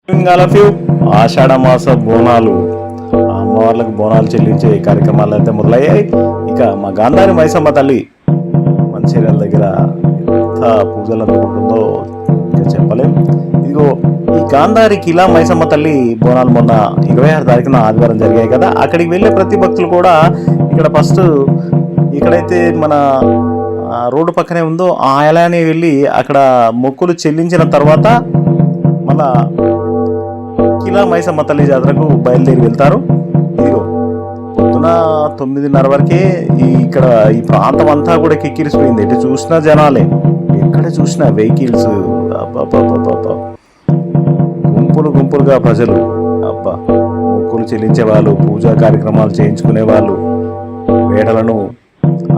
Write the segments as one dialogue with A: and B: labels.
A: ఆషాఢ మాస బోనాలు అమ్మవార్లకు బోనాలు చెల్లించే కార్యక్రమాలు అయితే మొదలయ్యాయి. ఇక మా గాంధారి మైసమ్మ తల్లి మంచిర్యాల దగ్గర ఎంత పూజలు అందుకుంటుందో ఇక చెప్పలేం. ఇదిగో ఈ గాంధారి కిలా మైసమ్మ తల్లి బోనాలు మొన్న 26 తారీఖున ఆదివారం జరిగాయి కదా. అక్కడికి వెళ్ళే ప్రతి భక్తులు కూడా ఇక్కడ ఫస్ట్ ఇక్కడైతే మన రోడ్డు పక్కనే ఉందో ఆ ఆలయాన్ని వెళ్ళి అక్కడ మొక్కులు చెల్లించిన తర్వాత మళ్ళా కిలా మైసమ్మ తల్లి జాతరకు బయలుదేరి వెళ్తారు. ఇదిగో పొద్దున 9:30 వరకే ఇక్కడ ఈ ప్రాంతం అంతా కూడా కిక్కిరిసిపోయింది. ఎటు చూసినా జనాలే, ఎక్కడ చూసినా వెహికల్స్, గుంపులు గుంపులుగా ప్రజలు, అబ్బా మొక్కులు చెల్లించే వాళ్ళు, పూజా కార్యక్రమాలు చేయించుకునే వాళ్ళు, వేటలను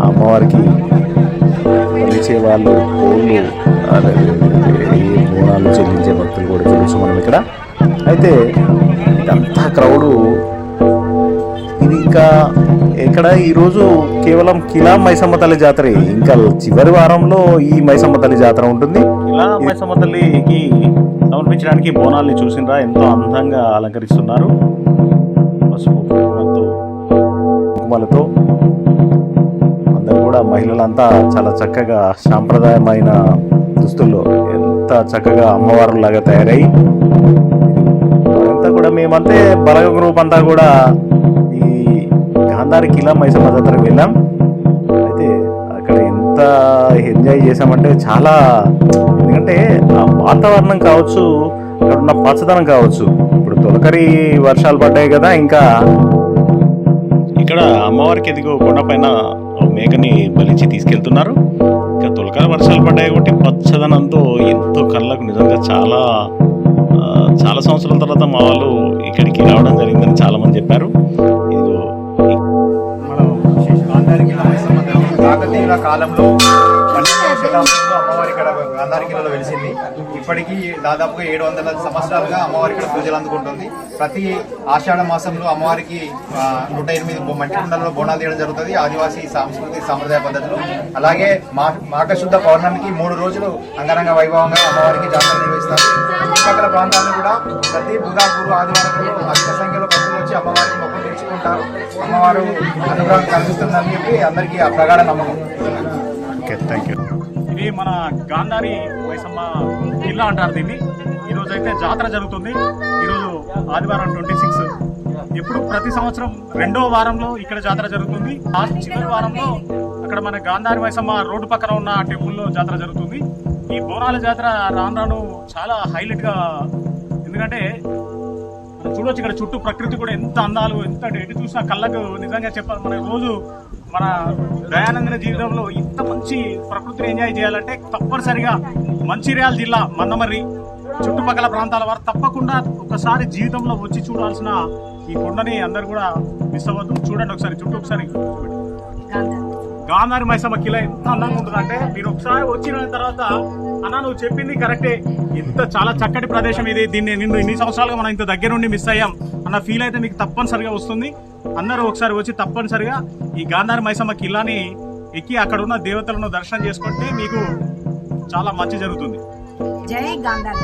A: అమ్మవారికి కొలిచే వాళ్ళు, కోళ్ళు, బోనాలు చెల్లించే భక్తులు కూడా చూడొచ్చు మనం ఇక్కడ. అయితే ఇదంతా క్రౌడు. ఇది ఇంకా ఇక్కడ ఈరోజు కేవలం కిలా మైసమ్మ తల్లి జాతర, ఇంకా చివరి వారంలో ఈ మైసమ్మ తల్లి జాతర ఉంటుంది. కిలా మైసమ్మ తల్లికి సమర్పించడానికి బోనాల్ని చూసినరా ఎంతో అందంగా అలంకరిస్తున్నారు. పసుపు కుంకుమలతో అందరూ కూడా మహిళలంతా చాలా చక్కగా సాంప్రదాయమైన దుస్తుల్లో ఎంత చక్కగా అమ్మవారులాగా తయారై అంతా కూడా మేమంతే బలగ గ్రూప్ అంతా కూడా ఈ గాంధారి కిలా మైసమ్మ జాతరకు వెళ్ళాం. అయితే అక్కడ ఎంత ఎంజాయ్ చేసామంటే చాలా, ఎందుకంటే ఆ వాతావరణం కావచ్చు, అక్కడ ఉన్న పచ్చదనం కావచ్చు. ఇప్పుడు తొలకరి వర్షాలు పడ్డాయి కదా, ఇంకా ఇక్కడ అమ్మవారికి ఎదిగో కొండపైన మేకని బలిచి తీసుకెళ్తున్నారు. ఇంకా తొలకరి వర్షాలు పడ్డాయి కాబట్టి పచ్చదనంతో ఎంతో కళ్ళకు నిజంగా చాలా సంవత్సరాల తర్వాత మా వాళ్ళు ఇక్కడికి రావడం జరిగిందని చాలా మంది చెప్పారు. ఇదిగో
B: మనం కాకతీయుల కాలంలో అమ్మవారి ఇక్కడ గాంధారి కిలలో వెలిసింది. ఇప్పటికీ దాదాపుగా 700 సంవత్సరాలుగా అమ్మవారి ఇక్కడ పూజలు అందుకుంటుంది. ప్రతి ఆషాఢ మాసంలో అమ్మవారికి 108 మట్టి కుండలలో బోనాలు తీయడం జరుగుతుంది, ఆదివాసీ సాంస్కృతిక సాంప్రదాయ పద్ధతులు. అలాగే మాఘశుద్ధ పౌర్ణమికి 3 రోజులు అంగరంగ వైభవంగా అమ్మవారికి జాతర నిర్వహిస్తారు. చుట్టుపక్కల ప్రాంతాలను కూడా ప్రతి బుధ ఆదివారంలో అధిక సంఖ్యలో భక్తులు వచ్చి అమ్మవారికి మొక్కులు తీర్చుకుంటారు. అమ్మవారు అనుగ్రహం కనిపిస్తుందని చెప్పి అందరికీ ఆ ప్రగాఢ నమ్మకం.
A: Okay, thank you.
C: ఇది మన గాంధారి మైసమ్మ కిల్లా అంటారు దీన్ని. ఈరోజు అయితే జాతర జరుగుతుంది. ఈరోజు ఆదివారం 26. ఎప్పుడు ప్రతి సంవత్సరం 2వ వారంలో ఇక్కడ జాతర జరుగుతుంది. లాస్ట్ చివరి వారంలో అక్కడ మన గాంధారి మైసమ్మ రోడ్డు పక్కన ఉన్న టెంపుల్లో జాతర జరుగుతుంది. ఈ బోనాల జాతర రాను చాలా హైలైట్ గా, ఎందుకంటే చూడొచ్చు ఇక్కడ చుట్టూ ప్రకృతి కూడా ఎంత అందాలు, ఎంత ఎటు చూసినా కళ్ళకు నిజంగా చెప్పాలి. మన రోజు మన దయానందన జీవితంలో ఇంత మంచి ప్రకృతిని ఎంజాయ్ చేయాలంటే తప్పనిసరిగా మంచిర్యాల జిల్లా మందమర్రి చుట్టుపక్కల ప్రాంతాల వారు తప్పకుండా ఒకసారి జీవితంలో వచ్చి చూడాల్సిన ఈ కొండని అందరు కూడా మిస్ అవ్వద్దు. చూడండి ఒకసారి చుట్టూ, ఒకసారి గాంధారి మైసమ్మ కిలా ఎంత అందంగా ఉంటుందంటే మీరు ఒకసారి వచ్చిన తర్వాత అన్న నువ్వు చెప్పింది కరెక్టే, ఇంత చాలా చక్కటి ప్రదేశం ఇది. దీన్ని నిన్ను ఇన్ని సంవత్సరాలుగా మనం ఇంత దగ్గర నుండి మిస్ అయ్యాం అన్న ఫీల్ అయితే మీకు తప్పనిసరిగా వస్తుంది. అందరూ ఒకసారి వచ్చి తప్పనిసరిగా ఈ గాంధారి మైసమ్మ కిల్లాని ఎక్కి అక్కడ ఉన్న దేవతలను దర్శనం చేసుకుంటే మీకు చాలా మంచి జరుగుతుంది.
D: జై గాంధారి.